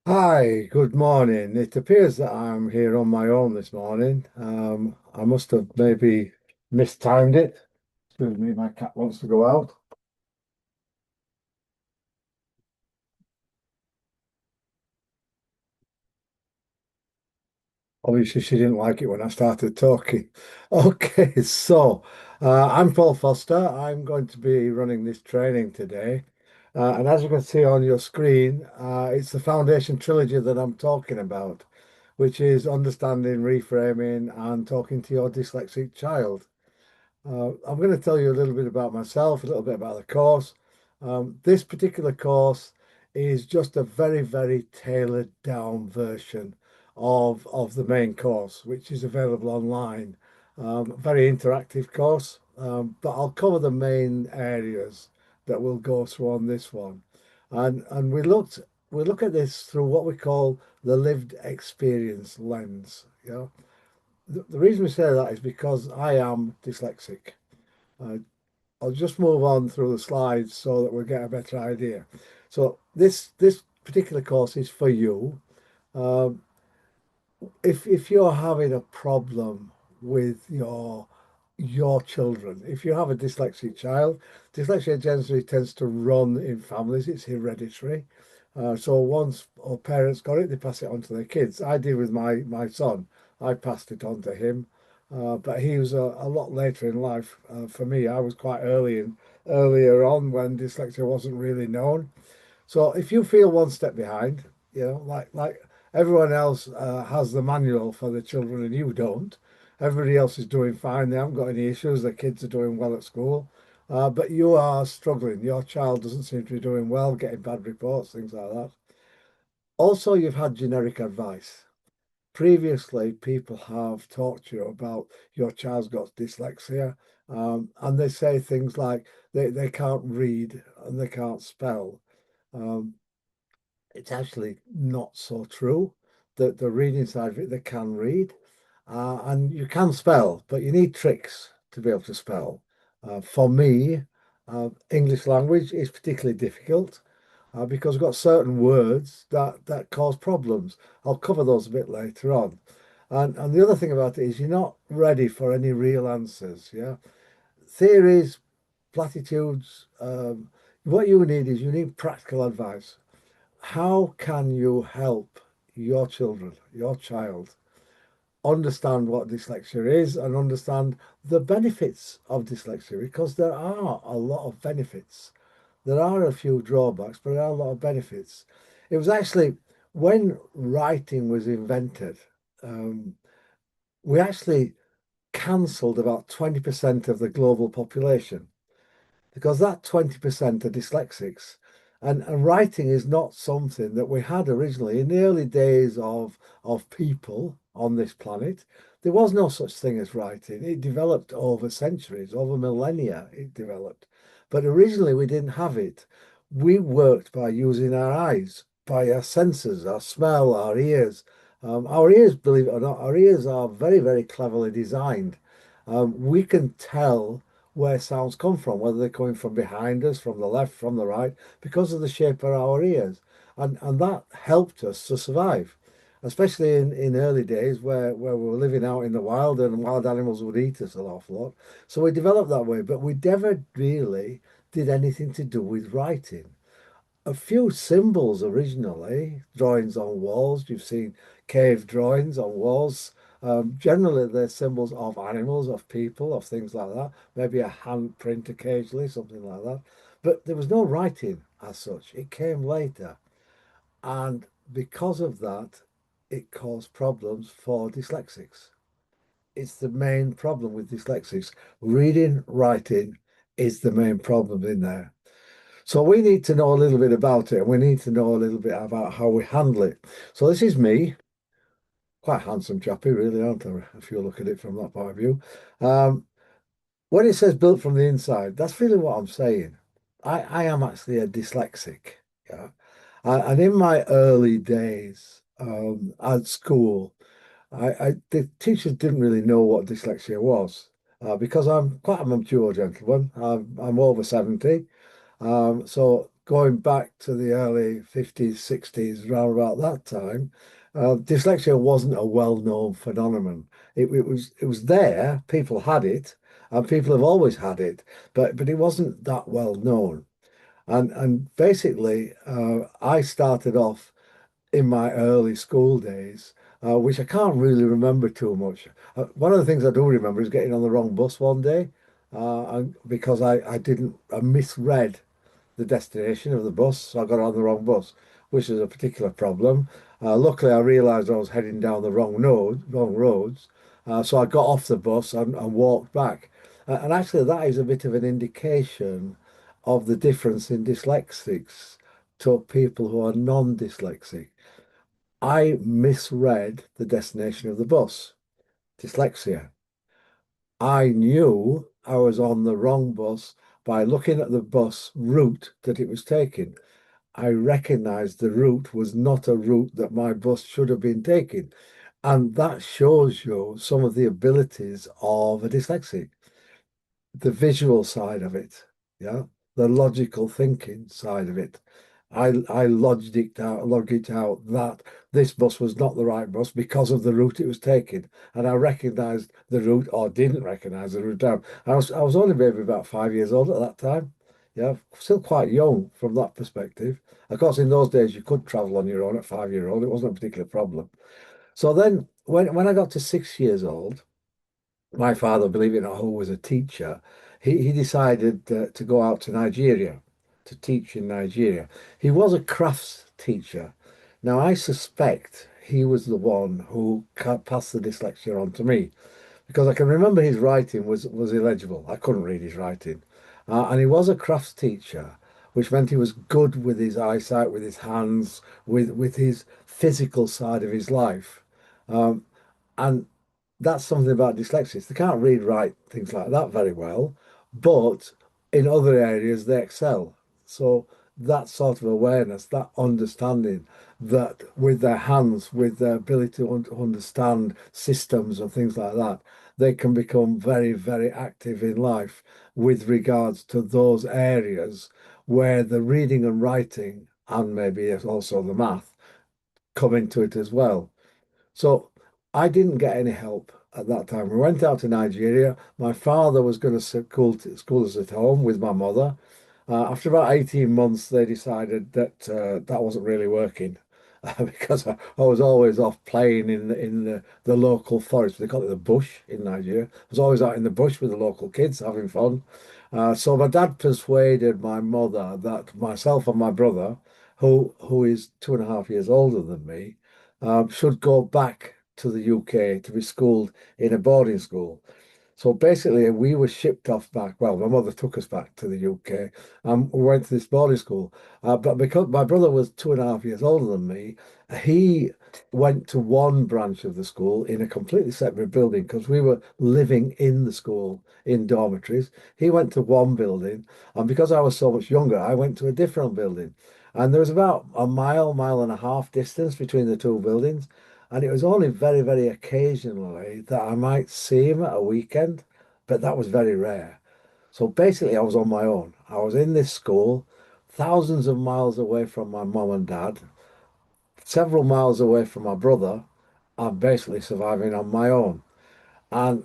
Hi, good morning. It appears that I'm here on my own this morning. I must have maybe mistimed it. Excuse me, my cat wants to go out. Obviously, she didn't like it when I started talking. Okay, so I'm Paul Foster. I'm going to be running this training today. And as you can see on your screen, it's the Foundation Trilogy that I'm talking about, which is understanding, reframing, and talking to your dyslexic child. I'm going to tell you a little bit about myself, a little bit about the course. This particular course is just a very, very tailored down version of the main course, which is available online. Very interactive course, but I'll cover the main areas that we'll go through on this one. And we look at this through what we call the lived experience lens. The reason we say that is because I am dyslexic. Uh, I'll just move on through the slides so that we'll get a better idea. So this particular course is for you. Um, if you're having a problem with your children, if you have a dyslexic child, dyslexia generally tends to run in families. It's hereditary. So once our parents got it, they pass it on to their kids. I did with my son. I passed it on to him, but he was a lot later in life. For me, I was quite earlier on when dyslexia wasn't really known. So if you feel one step behind, like everyone else has the manual for the children and you don't, everybody else is doing fine. They haven't got any issues. Their kids are doing well at school, but you are struggling. Your child doesn't seem to be doing well, getting bad reports, things like that. Also, you've had generic advice. Previously, people have talked to you about your child's got dyslexia, and they say things like they can't read and they can't spell. Um, it's actually not so true. The reading side of it, they can read, and you can spell, but you need tricks to be able to spell. For me, English language is particularly difficult because we've got certain words that cause problems. I'll cover those a bit later on. And the other thing about it is you're not ready for any real answers. Yeah, theories, platitudes. What you need is you need practical advice. How can you help your children, your child, understand what dyslexia is and understand the benefits of dyslexia? Because there are a lot of benefits. There are a few drawbacks, but there are a lot of benefits. It was actually when writing was invented, um, we actually cancelled about 20% of the global population because that 20% are dyslexics. And writing is not something that we had originally. In the early days of people on this planet, there was no such thing as writing. It developed over centuries, over millennia, it developed. But originally, we didn't have it. We worked by using our eyes, by our senses, our smell, our ears. Our ears, believe it or not, our ears are very, very cleverly designed. We can tell where sounds come from, whether they're coming from behind us, from the left, from the right, because of the shape of our ears. And that helped us to survive, especially in early days where we were living out in the wild and wild animals would eat us an awful lot. So we developed that way, but we never really did anything to do with writing. A few symbols originally, drawings on walls. You've seen cave drawings on walls. Generally, they're symbols of animals, of people, of things like that. Maybe a handprint occasionally, something like that. But there was no writing as such. It came later. And because of that, it caused problems for dyslexics. It's the main problem with dyslexics. Reading, writing is the main problem in there. So we need to know a little bit about it, and we need to know a little bit about how we handle it. So this is me, quite handsome chappy, really, aren't I? If you look at it from that point of view. Um, when it says built from the inside, that's really what I'm saying. I am actually a dyslexic. Yeah. And in my early days at school, the teachers didn't really know what dyslexia was because I'm quite a mature gentleman. I'm over 70. So going back to the early 50s, 60s, around about that time, dyslexia wasn't a well-known phenomenon. It was there, people had it, and people have always had it, but it wasn't that well known. And basically, I started off in my early school days, which I can't really remember too much. One of the things I do remember is getting on the wrong bus one day, because I misread the destination of the bus, so I got on the wrong bus, which is a particular problem. Luckily, I realised I was heading down the wrong roads, so I got off the bus and walked back. And actually, that is a bit of an indication of the difference in dyslexics to people who are non-dyslexic. I misread the destination of the bus. Dyslexia. I knew I was on the wrong bus by looking at the bus route that it was taking. I recognized the route was not a route that my bus should have been taking. And that shows you some of the abilities of a dyslexic, the visual side of it, yeah, the logical thinking side of it. I logged it out that this bus was not the right bus because of the route it was taking, and I recognised the route or didn't recognise the route down. I was only maybe about 5 years old at that time. Yeah, still quite young from that perspective. Of course, in those days you could travel on your own at 5 year old. It wasn't a particular problem. So then, when I got to 6 years old, my father, believe it or not, who was a teacher, he decided to go out to Nigeria to teach in Nigeria. He was a crafts teacher. Now, I suspect he was the one who passed the dyslexia on to me because I can remember his writing was illegible. I couldn't read his writing. And he was a crafts teacher, which meant he was good with his eyesight, with his hands, with his physical side of his life. Um, and that's something about dyslexics. They can't read, write, things like that very well, but in other areas they excel. So that sort of awareness, that understanding that with their hands, with their ability to understand systems and things like that, they can become very, very active in life with regards to those areas where the reading and writing and maybe also the math come into it as well. So I didn't get any help at that time. We went out to Nigeria. My father was going to school us at home with my mother. After about 18 months, they decided that that wasn't really working because I was always off playing in the local forest. They call it the bush in Nigeria. I was always out in the bush with the local kids having fun. So my dad persuaded my mother that myself and my brother, who is 2.5 years older than me, should go back to the UK to be schooled in a boarding school. So basically, we were shipped off back. Well, my mother took us back to the UK and we went to this boarding school. But because my brother was 2.5 years older than me, he went to one branch of the school in a completely separate building because we were living in the school in dormitories. He went to one building, and because I was so much younger, I went to a different building. And there was about a mile and a half distance between the two buildings. And it was only very, very occasionally that I might see him at a weekend, but that was very rare. So basically, I was on my own. I was in this school, thousands of miles away from my mom and dad, several miles away from my brother. I'm basically surviving on my own. And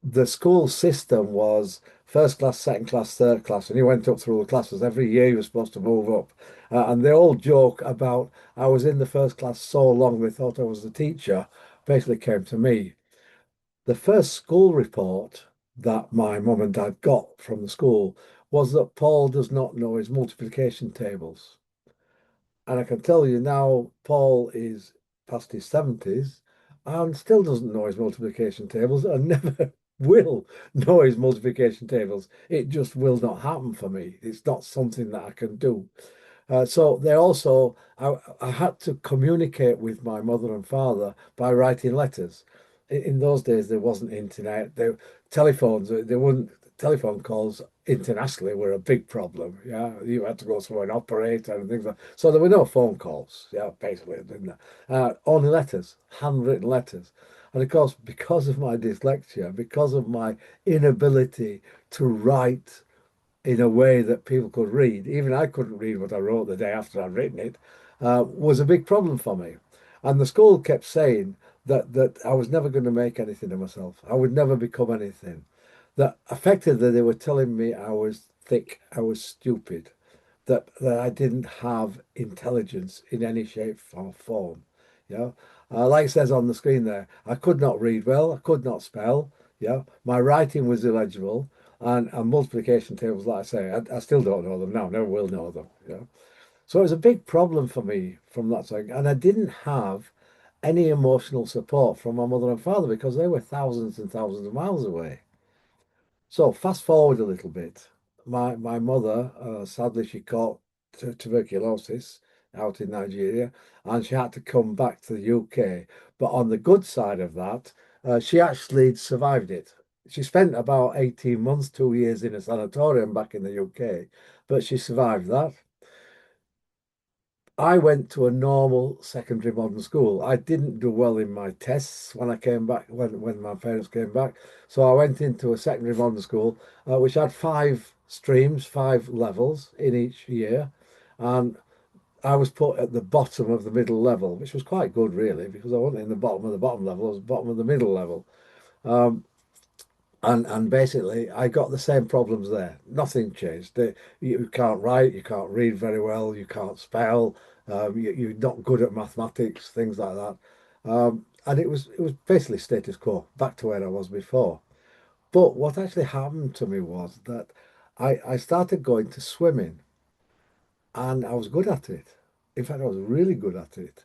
the school system was first class, second class, third class, and he went up through the classes. Every year he was supposed to move up. And they all joke about I was in the first class so long they thought I was the teacher, basically came to me. The first school report that my mum and dad got from the school was that Paul does not know his multiplication tables. And I can tell you now, Paul is past his 70s and still doesn't know his multiplication tables and never will know his multiplication tables. It just will not happen for me. It's not something that I can do. So they also, I had to communicate with my mother and father by writing letters. In those days, there wasn't internet. Telephones, they wouldn't, telephone calls internationally were a big problem. Yeah, you had to go through an operator and things like that. So there were no phone calls. Yeah, basically, didn't there? Only letters, handwritten letters. And of course, because of my dyslexia, because of my inability to write in a way that people could read, even I couldn't read what I wrote the day after I'd written it, was a big problem for me. And the school kept saying that I was never going to make anything of myself. I would never become anything. That effectively they were telling me I was thick, I was stupid, that I didn't have intelligence in any shape or form. You know, like it says on the screen there, I could not read well, I could not spell. Yeah, my writing was illegible, and multiplication tables, like I say, I still don't know them now, never will know them. You know, so it was a big problem for me from that side, and I didn't have any emotional support from my mother and father because they were thousands and thousands of miles away. So fast forward a little bit. My mother, sadly, she caught tuberculosis out in Nigeria, and she had to come back to the UK. But on the good side of that, she actually survived it. She spent about 18 months, 2 years in a sanatorium back in the UK, but she survived that. I went to a normal secondary modern school. I didn't do well in my tests when I came back, when my parents came back. So I went into a secondary modern school, which had 5 streams, 5 levels in each year. And I was put at the bottom of the middle level, which was quite good, really, because I wasn't in the bottom of the bottom level, I was bottom of the middle level. Um, and basically, I got the same problems there. Nothing changed. You can't write, you can't read very well, you can't spell, you're not good at mathematics, things like that. And it was basically status quo, back to where I was before. But what actually happened to me was that I started going to swimming, and I was good at it. In fact, I was really good at it.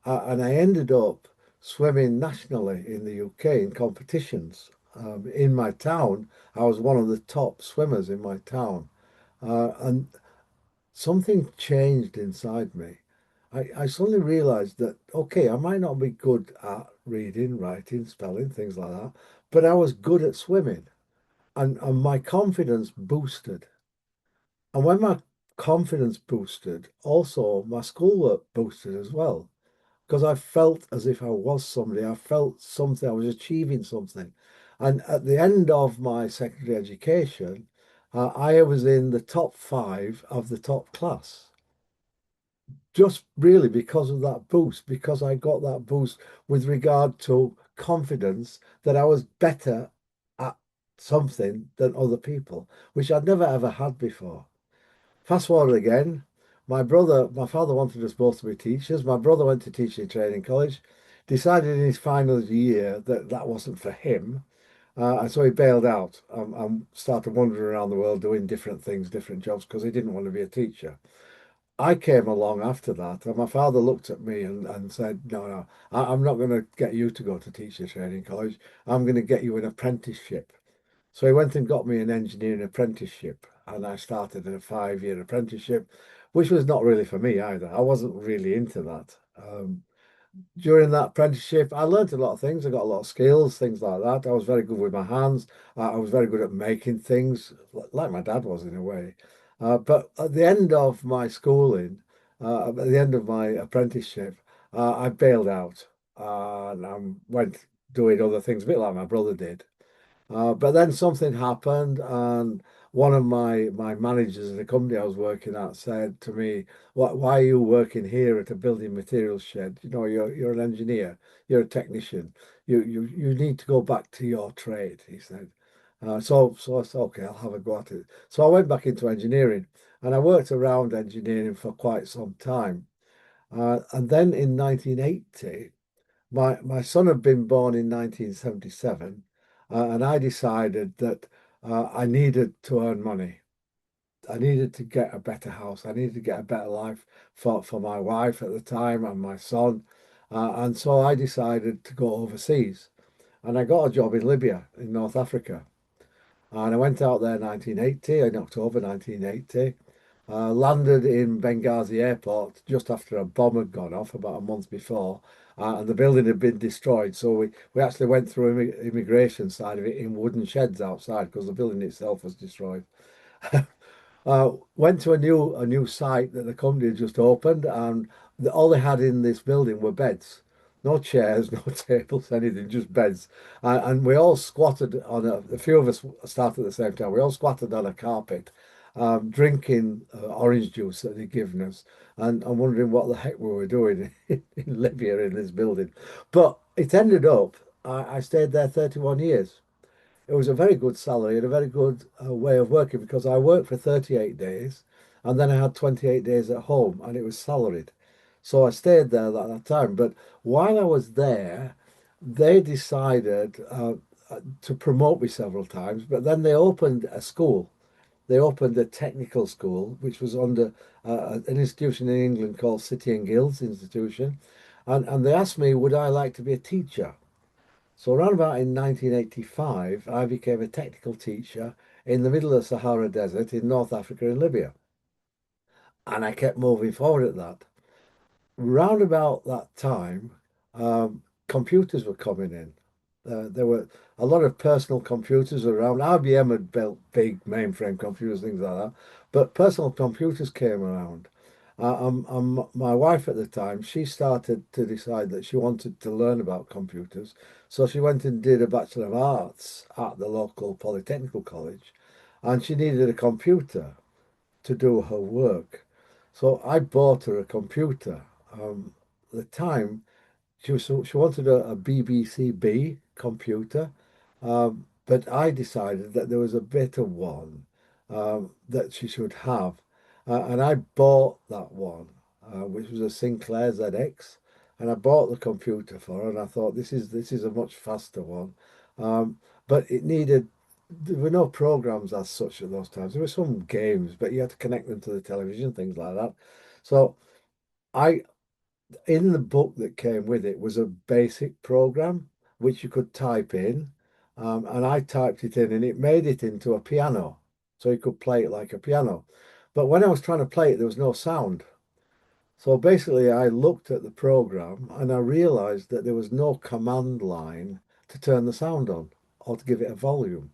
And I ended up swimming nationally in the UK in competitions. In my town, I was one of the top swimmers in my town. And something changed inside me. I suddenly realized that, okay, I might not be good at reading, writing, spelling, things like that, but I was good at swimming. And my confidence boosted. And when my confidence boosted, also my schoolwork boosted as well because I felt as if I was somebody. I felt something. I was achieving something. And at the end of my secondary education, I was in the top 5 of the top class. Just really because of that boost, because I got that boost with regard to confidence that I was better at something than other people, which I'd never ever had before. Fast forward again. My father wanted us both to be teachers. My brother went to teaching training college, decided in his final year that that wasn't for him. And so he bailed out and started wandering around the world doing different things, different jobs, because he didn't want to be a teacher. I came along after that, and my father looked at me and said, no, no, I'm not going to get you to go to teacher training college. I'm going to get you an apprenticeship. So he went and got me an engineering apprenticeship, and I started a 5 year apprenticeship, which was not really for me either. I wasn't really into that. During that apprenticeship, I learned a lot of things. I got a lot of skills, things like that. I was very good with my hands. I was very good at making things, like my dad was in a way. But at the end of my schooling, at the end of my apprenticeship, I bailed out and I went doing other things, a bit like my brother did. But then something happened, and one of my managers in the company I was working at said to me, why are you working here at a building materials shed? You know, you're an engineer, you're a technician. You need to go back to your trade," he said. So I said, okay, I'll have a go at it. So I went back into engineering, and I worked around engineering for quite some time. And then in 1980, my son had been born in 1977, and I decided that I needed to earn money. I needed to get a better house. I needed to get a better life for my wife at the time and my son. And so I decided to go overseas. And I got a job in Libya, in North Africa. And I went out there in 1980, in October 1980. Landed in Benghazi airport just after a bomb had gone off about a month before, and the building had been destroyed. So we actually went through immigration side of it in wooden sheds outside because the building itself was destroyed. Went to a new site that the company had just opened, and all they had in this building were beds. No chairs, no tables, anything, just beds. And we all squatted on a few of us started at the same time. We all squatted on a carpet, drinking orange juice that they'd given us and wondering what the heck we were doing in Libya in this building. But it ended up, I stayed there 31 years. It was a very good salary and a very good way of working because I worked for 38 days and then I had 28 days at home and it was salaried. So I stayed there that time. But while I was there, they decided to promote me several times, but then they opened a school. They opened a technical school, which was under an institution in England called City and Guilds Institution. And they asked me, would I like to be a teacher? So around about in 1985, I became a technical teacher in the middle of the Sahara Desert in North Africa and Libya. And I kept moving forward at that. Round about that time, computers were coming in. There were a lot of personal computers around. IBM had built big mainframe computers, things like that. But personal computers came around. My wife at the time, she started to decide that she wanted to learn about computers. So she went and did a Bachelor of Arts at the local Polytechnical College. And she needed a computer to do her work. So I bought her a computer. At the time, she wanted a BBC B computer, but I decided that there was a better one that she should have, and I bought that one, which was a Sinclair ZX, and I bought the computer for her, and I thought this is a much faster one, but it needed. There were no programs as such at those times. There were some games, but you had to connect them to the television, things like that. So I in the book that came with it was a basic program which you could type in, and I typed it in, and it made it into a piano, so you could play it like a piano. But when I was trying to play it, there was no sound. So basically, I looked at the program and I realized that there was no command line to turn the sound on or to give it a volume.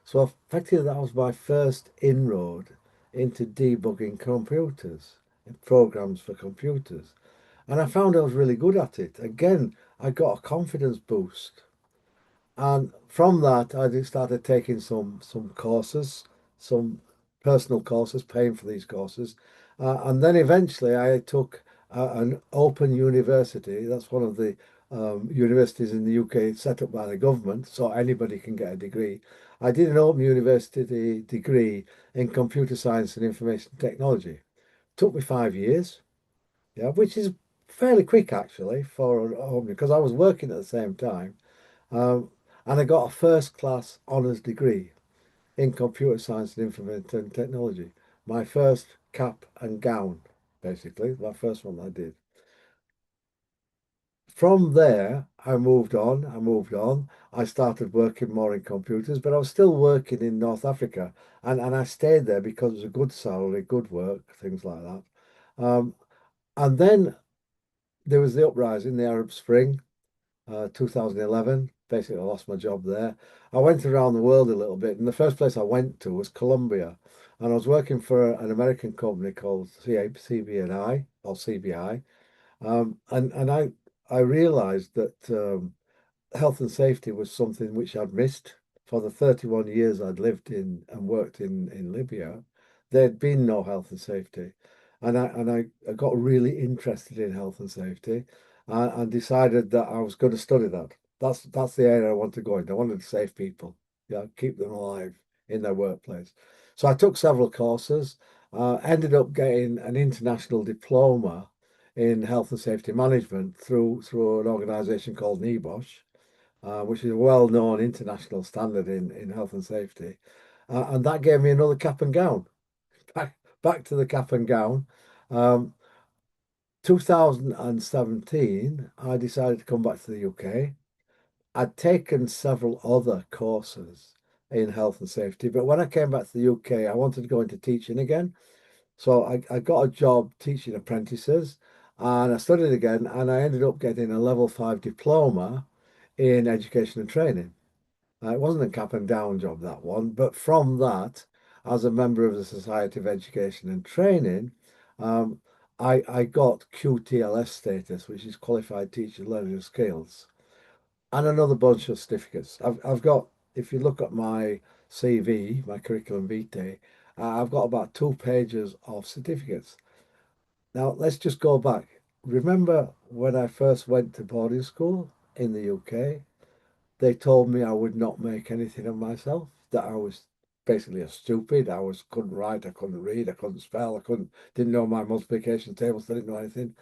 So effectively, that was my first inroad into debugging computers, programs for computers. And I found I was really good at it. Again, I got a confidence boost. And from that, I just started taking some courses, some personal courses, paying for these courses. And then eventually I took an open university. That's one of the universities in the UK set up by the government, so anybody can get a degree. I did an open university degree in computer science and information technology. Took me 5 years, yeah, which is fairly quick actually for an open because I was working at the same time. Um, and I got a first class honours degree in computer science and information technology. My first cap and gown, basically, my first one I did. From there, I moved on. I moved on. I started working more in computers, but I was still working in North Africa, and I stayed there because it was a good salary, good work, things like that. And then there was the uprising, the Arab Spring, 2011. Basically, I lost my job there. I went around the world a little bit, and the first place I went to was Colombia. And I was working for an American company called CBNI or CBI. And I realized that health and safety was something which I'd missed for the 31 years I'd lived in and worked in Libya. There'd been no health and safety. And I got really interested in health and safety and decided that I was going to study that. That's the area I want to go in. I wanted to save people, yeah, keep them alive in their workplace. So I took several courses, ended up getting an international diploma in health and safety management through an organization called NEBOSH, which is a well-known international standard in health and safety. And that gave me another cap and gown. Back to the cap and gown. Um, 2017, I decided to come back to the UK. I'd taken several other courses in health and safety, but when I came back to the UK, I wanted to go into teaching again. So I got a job teaching apprentices and I studied again and I ended up getting a level 5 diploma in education and training. It wasn't a cap and down job, that one, but from that, as a member of the Society of Education and Training, um, I got QTLS status, which is Qualified Teacher Learning Skills, and another bunch of certificates. I've got, if you look at my CV, my curriculum vitae, I've got about 2 pages of certificates. Now, let's just go back. Remember when I first went to boarding school in the UK? They told me I would not make anything of myself, that I was basically a stupid. Couldn't write, I couldn't read, I couldn't spell, didn't know my multiplication tables, didn't know anything.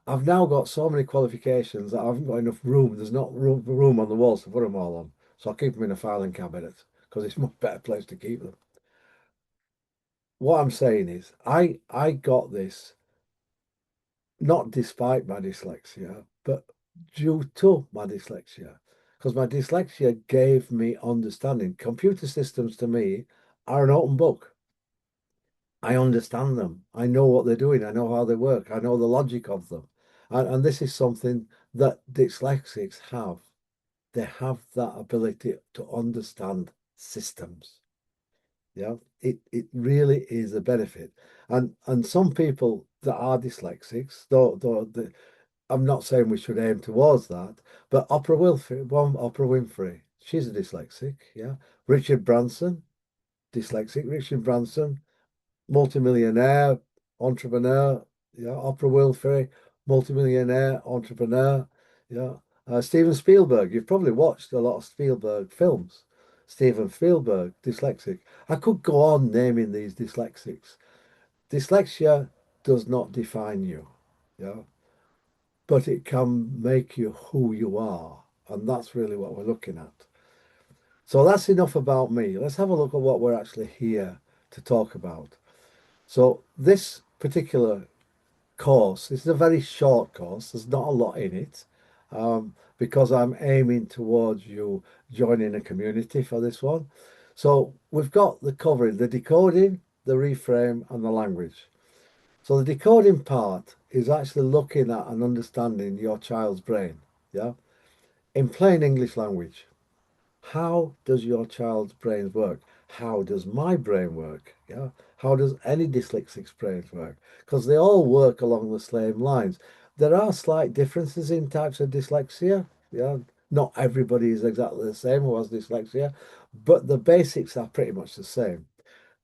I've now got so many qualifications that I haven't got enough room. There's not room on the walls to put them all on. So I keep them in a filing cabinet because it's a much better place to keep them. What I'm saying is, I got this not despite my dyslexia, but due to my dyslexia. Because my dyslexia gave me understanding. Computer systems to me are an open book. I understand them. I know what they're doing. I know how they work. I know the logic of them. And this is something that dyslexics have. They have that ability to understand systems. Yeah, it really is a benefit. And some people that are dyslexics, though I'm not saying we should aim towards that, but Oprah Winfrey, she's a dyslexic, yeah. Richard Branson, dyslexic. Richard Branson, multimillionaire, entrepreneur, yeah. Oprah Winfrey, multimillionaire, entrepreneur, yeah. Steven Spielberg, you've probably watched a lot of Spielberg films. Steven Spielberg, dyslexic. I could go on naming these dyslexics. Dyslexia does not define you, yeah, but it can make you who you are. And that's really what we're looking at. So that's enough about me. Let's have a look at what we're actually here to talk about. So this particular course, this is a very short course. There's not a lot in it because I'm aiming towards you joining a community for this one. So we've got the covering, the decoding, the reframe, and the language. So the decoding part is actually looking at and understanding your child's brain. Yeah. In plain English language, how does your child's brain work? How does my brain work? Yeah. How does any dyslexic's brain work? Because they all work along the same lines. There are slight differences in types of dyslexia. Yeah. Not everybody is exactly the same who has dyslexia, but the basics are pretty much the same.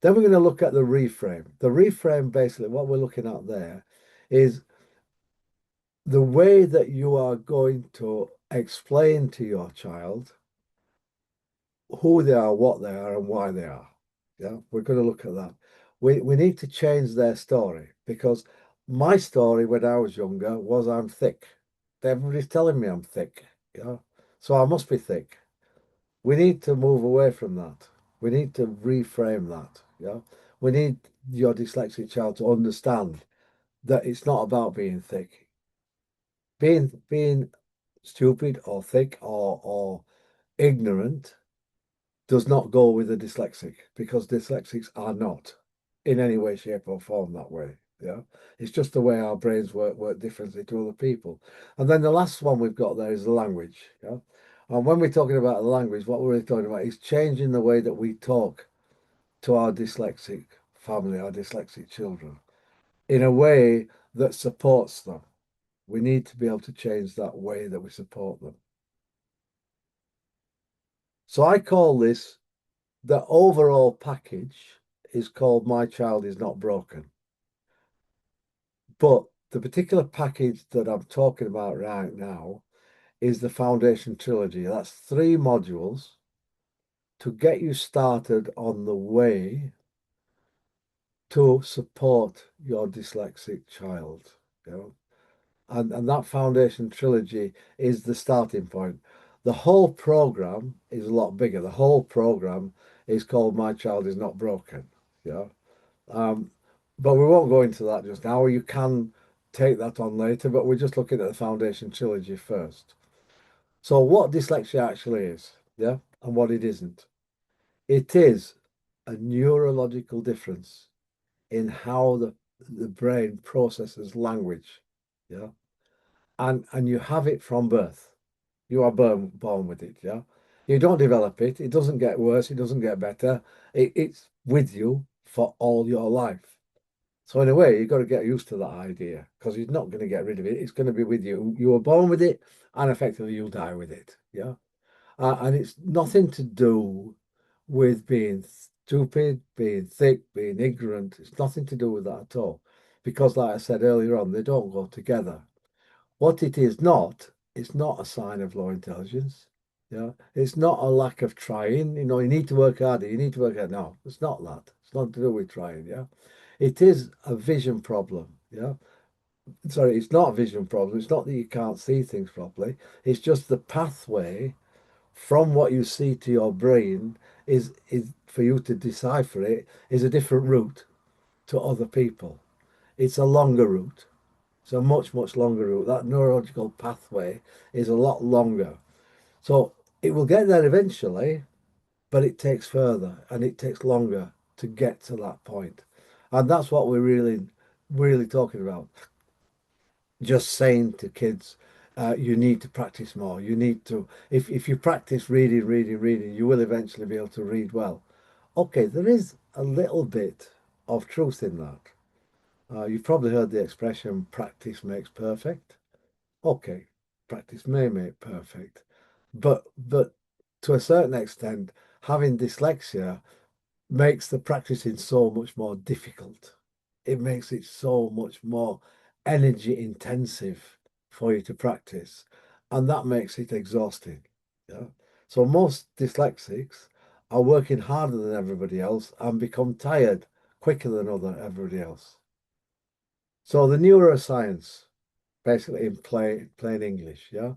Then we're going to look at the reframe. The reframe, basically, what we're looking at there is the way that you are going to explain to your child who they are, what they are, and why they are. Yeah, we're going to look at that. We need to change their story because my story when I was younger was I'm thick. Everybody's telling me I'm thick. Yeah, so I must be thick. We need to move away from that. We need to reframe that. Yeah, we need your dyslexic child to understand that it's not about being thick. Being stupid or thick or ignorant does not go with a dyslexic because dyslexics are not in any way, shape, or form that way. Yeah, it's just the way our brains work differently to other people. And then the last one we've got there is the language. Yeah, and when we're talking about the language, what we're really talking about is changing the way that we talk to our dyslexic family, our dyslexic children, in a way that supports them. We need to be able to change that way that we support them. So I call this the overall package is called My Child Is Not Broken. But the particular package that I'm talking about right now is the Foundation Trilogy. That's 3 modules to get you started on the way to support your dyslexic child. You know? And that Foundation Trilogy is the starting point. The whole program is a lot bigger. The whole program is called My Child Is Not Broken. Yeah. Um, but we won't go into that just now. You can take that on later, but we're just looking at the Foundation Trilogy first. So what dyslexia actually is, yeah, and what it isn't. It is a neurological difference in how the brain processes language, yeah. And you have it from birth. You are born with it, yeah. You don't develop it. It doesn't get worse. It doesn't get better. It's with you for all your life. So in a way, you've got to get used to that idea because you're not going to get rid of it. It's going to be with you. You were born with it, and effectively you'll die with it. Yeah, and it's nothing to do with being stupid, being thick, being ignorant. It's nothing to do with that at all. Because, like I said earlier on, they don't go together. What it is not, it's not a sign of low intelligence. Yeah. It's not a lack of trying. You need to work harder. You need to work harder. No, it's not that. It's not to do with trying. Yeah. It is a vision problem. Yeah. Sorry, it's not a vision problem. It's not that you can't see things properly. It's just the pathway from what you see to your brain is for you to decipher it is a different route to other people. It's a longer route. It's a much, much longer route. That neurological pathway is a lot longer. So it will get there eventually, but it takes further and it takes longer to get to that point. And that's what we're really, really talking about. Just saying to kids, you need to practice more. You need to, if you practice reading, reading, reading, you will eventually be able to read well. Okay, there is a little bit of truth in that. You've probably heard the expression practice makes perfect. Okay, practice may make perfect, but to a certain extent, having dyslexia makes the practicing so much more difficult. It makes it so much more energy intensive for you to practice, and that makes it exhausting. Yeah. So most dyslexics are working harder than everybody else and become tired quicker than everybody else. So the neuroscience, basically in plain English, yeah.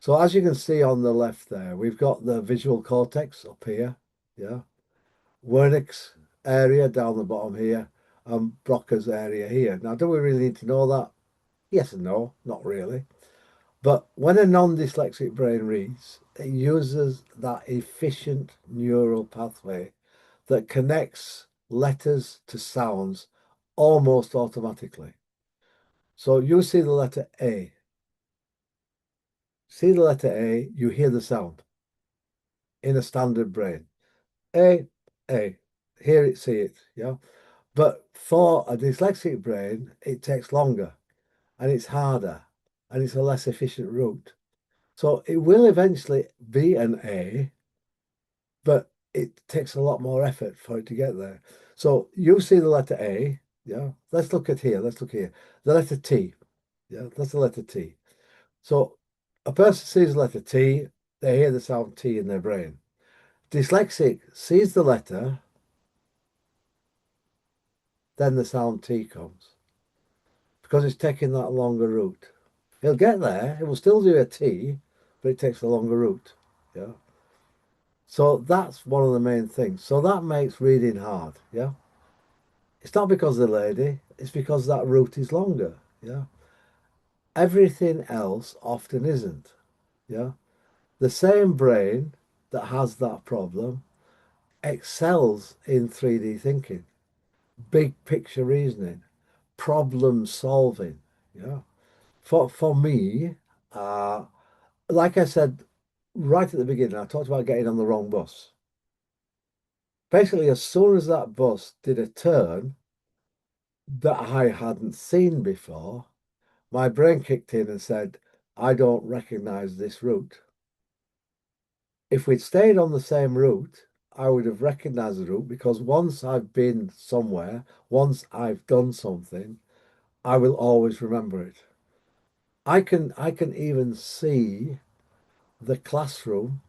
So as you can see on the left there, we've got the visual cortex up here, yeah. Wernicke's area down the bottom here, and Broca's area here. Now, do we really need to know that? Yes and no, not really. But when a non-dyslexic brain reads, it uses that efficient neural pathway that connects letters to sounds almost automatically. So you see the letter A. See the letter A, you hear the sound in a standard brain. A, A. Hear it, see it. Yeah. But for a dyslexic brain, it takes longer and it's harder and it's a less efficient route. So it will eventually be an A, but it takes a lot more effort for it to get there. So you see the letter A, yeah. Let's look at here. Let's look here. The letter T, yeah. That's the letter T. So a person sees the letter T, they hear the sound T in their brain. Dyslexic sees the letter, then the sound T comes because it's taking that longer route. He'll get there, it will still do a T, but it takes a longer route. Yeah. So that's one of the main things. So that makes reading hard. Yeah. It's not because the lady, it's because that route is longer. Yeah. Everything else often isn't. Yeah. The same brain that has that problem excels in 3D thinking, big picture reasoning, problem solving. Yeah. For me, like I said right at the beginning, I talked about getting on the wrong bus. Basically, as soon as that bus did a turn that I hadn't seen before, my brain kicked in and said, I don't recognize this route. If we'd stayed on the same route, I would have recognized the route because once I've been somewhere, once I've done something, I will always remember it. I can even see the classroom.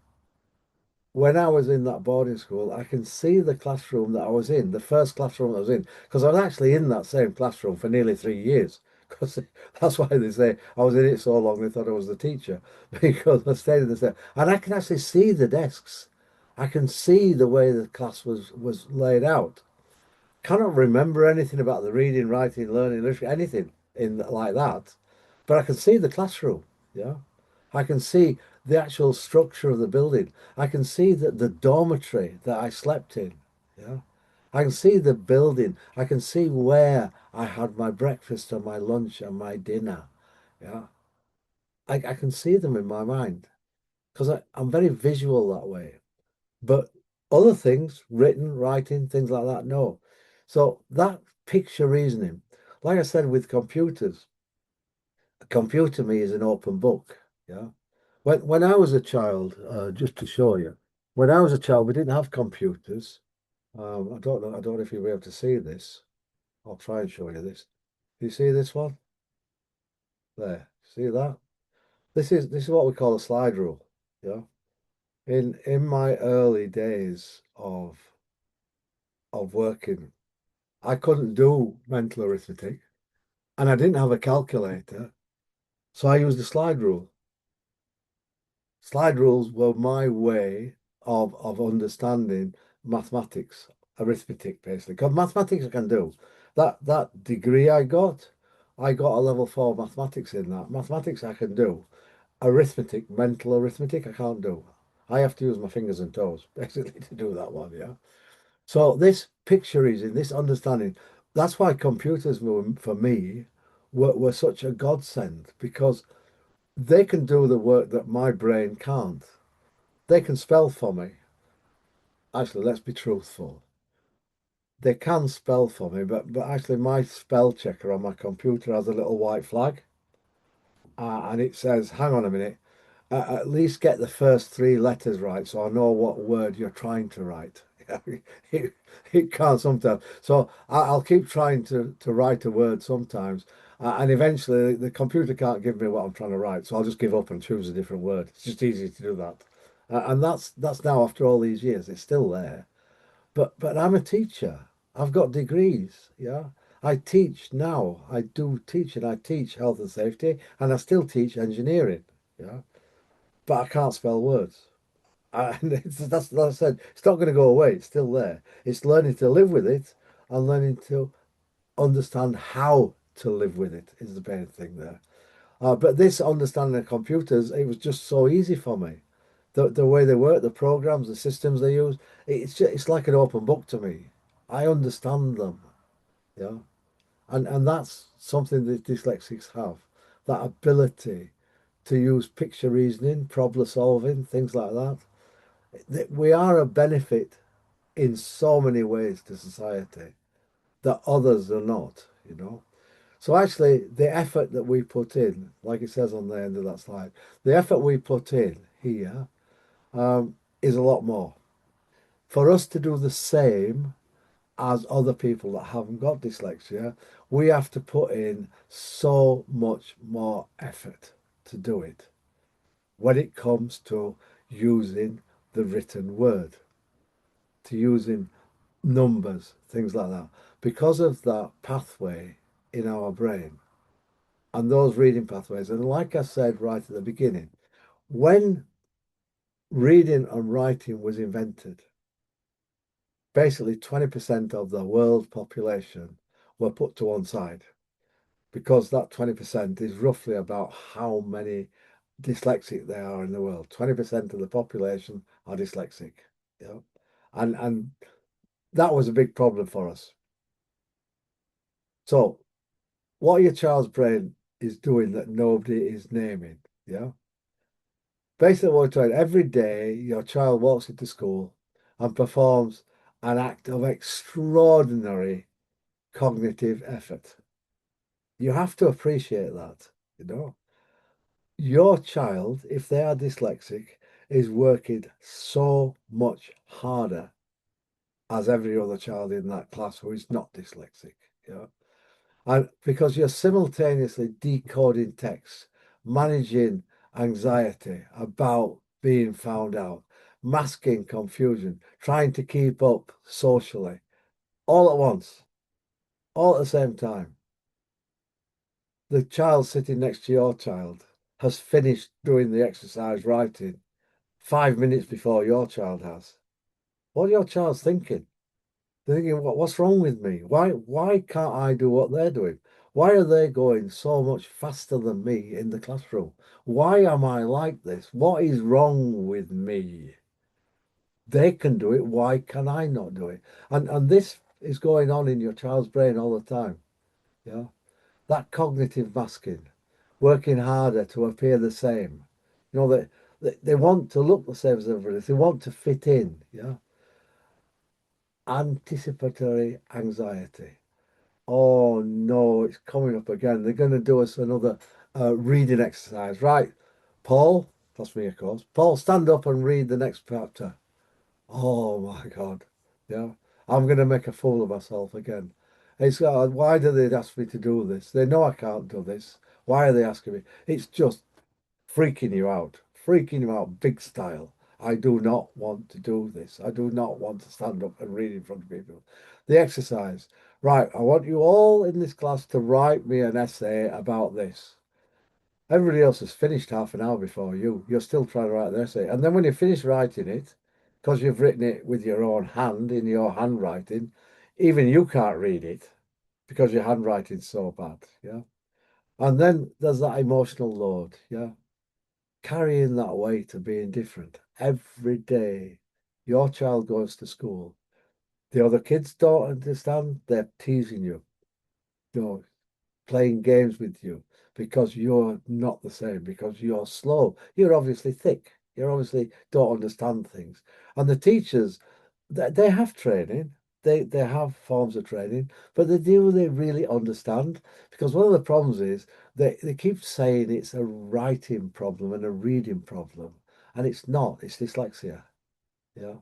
When I was in that boarding school, I can see the classroom that I was in, the first classroom I was in, because I was actually in that same classroom for nearly 3 years. Because that's why they say I was in it so long they thought I was the teacher, because I stayed in the same. And I can actually see the desks. I can see the way the class was laid out. Cannot remember anything about the reading, writing, learning, literature, anything in like that, but I can see the classroom. Yeah, I can see the actual structure of the building. I can see that the dormitory that I slept in. Yeah, I can see the building. I can see where I had my breakfast and my lunch and my dinner. Yeah, I can see them in my mind because I'm very visual that way. But other things, written, writing, things like that, no. So that picture reasoning, like I said with computers, a computer to me is an open book. Yeah. When I was a child, just to show you, when I was a child, we didn't have computers. I don't know. I don't know if you'll be able to see this. I'll try and show you this. Do you see this one? There. See that? This is what we call a slide rule. Yeah. In my early days of working, I couldn't do mental arithmetic and I didn't have a calculator, so I used a slide rule. Slide rules were my way of understanding mathematics, arithmetic basically. Because mathematics I can do. That degree I got a level four mathematics in that. Mathematics I can do. Arithmetic, mental arithmetic, I can't do. I have to use my fingers and toes basically to do that one, yeah. So this picture is in this understanding. That's why computers were, for me, were such a godsend because they can do the work that my brain can't. They can spell for me. Actually, let's be truthful. They can spell for me, but actually my spell checker on my computer has a little white flag, and it says, "Hang on a minute, at least get the first three letters right, so I know what word you're trying to write." it, it can't sometimes. So I'll keep trying to write a word sometimes, and eventually the computer can't give me what I'm trying to write, so I'll just give up and choose a different word. It's just easy to do that, and that's now after all these years, it's still there. But I'm a teacher. I've got degrees. Yeah. I teach now. I do teach and I teach health and safety and I still teach engineering. Yeah. But I can't spell words. And that's like I said, it's not going to go away. It's still there. It's learning to live with it and learning to understand how to live with it is the main thing there. But this understanding of computers, it was just so easy for me. The way they work, the programs, the systems they use, it's like an open book to me. I understand them, yeah, and that's something that dyslexics have, that ability to use picture reasoning, problem solving, things like that. We are a benefit in so many ways to society that others are not, you know. So actually, the effort that we put in, like it says on the end of that slide, the effort we put in here is a lot more. For us to do the same as other people that haven't got dyslexia, we have to put in so much more effort to do it when it comes to using the written word, to using numbers, things like that, because of that pathway in our brain and those reading pathways. And like I said right at the beginning, when reading and writing was invented, basically 20% of the world population were put to one side because that 20% is roughly about how many dyslexic there are in the world. 20% of the population are dyslexic. Yeah. And that was a big problem for us. So what your child's brain is doing that nobody is naming, yeah. Basically what we're doing every day, your child walks into school and performs an act of extraordinary cognitive effort. You have to appreciate that, you know. Your child, if they are dyslexic, is working so much harder as every other child in that class who is not dyslexic, you know. And because you're simultaneously decoding text, managing anxiety about being found out, masking confusion, trying to keep up socially, all at once, all at the same time. The child sitting next to your child has finished doing the exercise writing 5 minutes before your child has. What are your child's thinking? They're thinking, what's wrong with me? Why can't I do what they're doing? Why are they going so much faster than me in the classroom? Why am I like this? What is wrong with me? They can do it. Why can I not do it? And this is going on in your child's brain all the time. Yeah. That cognitive masking, working harder to appear the same. You know, they want to look the same as everybody else. They want to fit in. Yeah. Anticipatory anxiety. Oh no, it's coming up again. They're going to do us another reading exercise. Right, Paul, that's me, of course. Paul, stand up and read the next chapter. Oh my God. Yeah. I'm going to make a fool of myself again. It's why do they ask me to do this? They know I can't do this. Why are they asking me? It's just freaking you out big style. I do not want to do this. I do not want to stand up and read in front of people. The exercise. Right, I want you all in this class to write me an essay about this. Everybody else has finished half an hour before you. You're still trying to write the essay. And then when you finish writing it, because you've written it with your own hand in your handwriting, even you can't read it because your handwriting's so bad. Yeah. And then there's that emotional load. Yeah. Carrying that weight of being different every day. Your child goes to school. The other kids don't understand. They're teasing you. No, playing games with you because you're not the same, because you're slow. You're obviously thick. You obviously don't understand things. And the teachers, they have training. They have forms of training, but do they really understand? Because one of the problems is they keep saying it's a writing problem and a reading problem, and it's not. It's dyslexia. Yeah.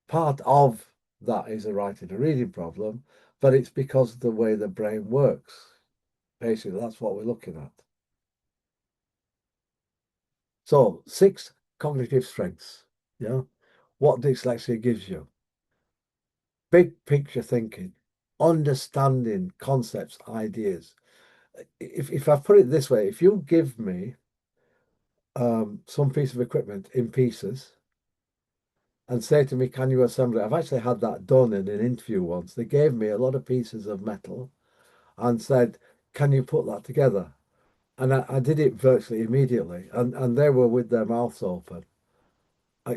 Part of that is a writing and reading problem, but it's because of the way the brain works. Basically, that's what we're looking at. So, six cognitive strengths. Yeah. What dyslexia gives you: big picture thinking, understanding concepts, ideas. If I put it this way, if you give me some piece of equipment in pieces and say to me, can you assemble it? I've actually had that done in an interview once. They gave me a lot of pieces of metal and said, can you put that together? And I did it virtually immediately. And they were with their mouths open.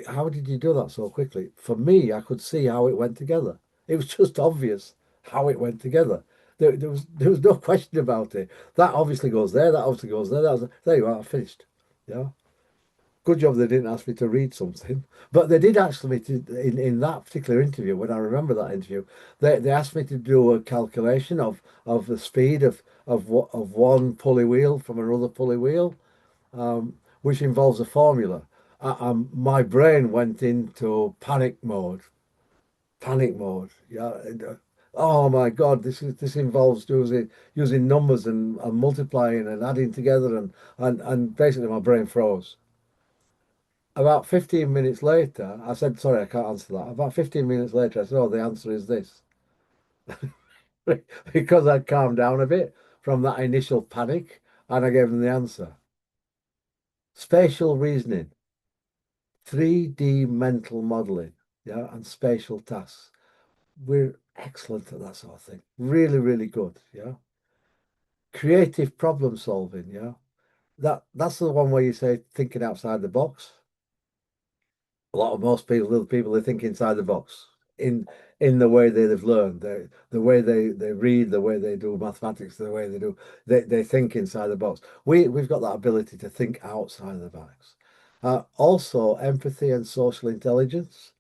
How did you do that so quickly? For me, I could see how it went together. It was just obvious how it went together. There was no question about it. That obviously goes there. That obviously goes there. There you are. I finished. Yeah. Good job they didn't ask me to read something, but they did ask me to in that particular interview. When I remember that interview, they asked me to do a calculation of the speed of one pulley wheel from another pulley wheel, which involves a formula. My brain went into panic mode. Panic mode. Yeah. Oh my God, this involves using numbers and multiplying and adding together and basically my brain froze. About 15 minutes later, I said, sorry, I can't answer that. About 15 minutes later, I said, oh, the answer is this. Because I'd calmed down a bit from that initial panic and I gave them the answer. Spatial reasoning, 3D mental modeling, yeah, and spatial tasks. We're excellent at that sort of thing. Really, really good, yeah. Creative problem solving, yeah. That's the one where you say thinking outside the box. A lot of most people, little people, they think inside the box in in the way they've learned, the way they read, the way they do mathematics, the way they think inside the box. We've got that ability to think outside the box. Also, empathy and social intelligence.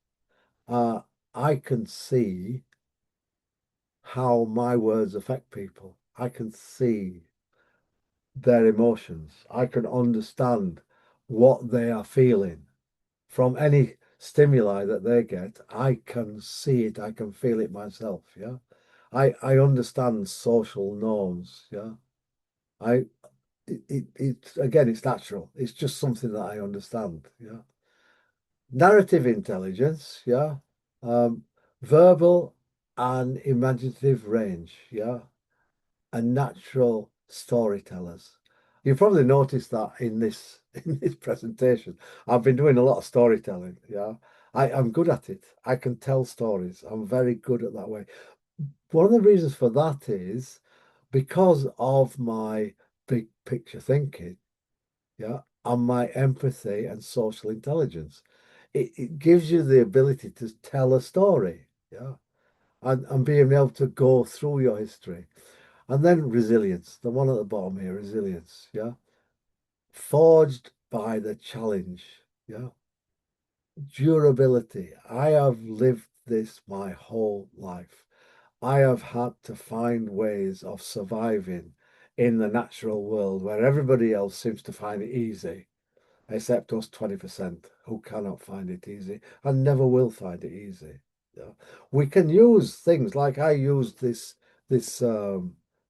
Uh, I can see how my words affect people. I can see their emotions. I can understand what they are feeling from any stimuli that they get. I can see it, I can feel it myself. Yeah. I understand social norms. Yeah. I it again, it's natural. It's just something that I understand. Yeah. Narrative intelligence. Yeah. Um, verbal and imaginative range. Yeah. And natural storytellers. You probably noticed that in this in this presentation. I've been doing a lot of storytelling. Yeah, I'm good at it. I can tell stories. I'm very good at that way. One of the reasons for that is because of my big picture thinking. Yeah, and my empathy and social intelligence. It gives you the ability to tell a story. Yeah, and being able to go through your history. And then resilience, the one at the bottom here, resilience, yeah. Forged by the challenge, yeah. Durability. I have lived this my whole life. I have had to find ways of surviving in the natural world where everybody else seems to find it easy, except us 20% who cannot find it easy and never will find it easy. Yeah. We can use things like I used this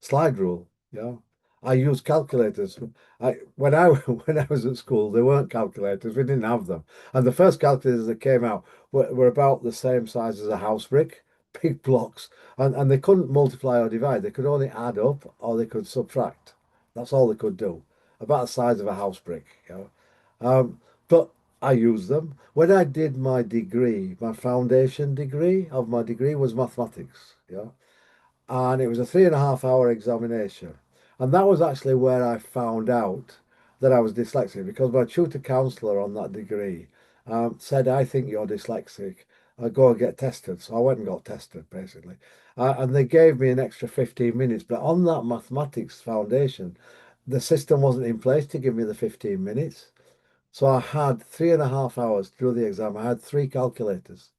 slide rule. Yeah. I use calculators. I when I when I was at school, there weren't calculators. We didn't have them. And the first calculators that came out were about the same size as a house brick, big blocks. And they couldn't multiply or divide. They could only add up or they could subtract. That's all they could do. About the size of a house brick. Yeah. But I used them. When I did my degree, my foundation degree of my degree was mathematics, yeah. And it was a 3.5 hour examination. And that was actually where I found out that I was dyslexic because my tutor counselor on that degree said, I think you're dyslexic. Go and get tested. So I went and got tested, basically. And they gave me an extra 15 minutes. But on that mathematics foundation, the system wasn't in place to give me the 15 minutes. So I had 3.5 hours to do the exam. I had three calculators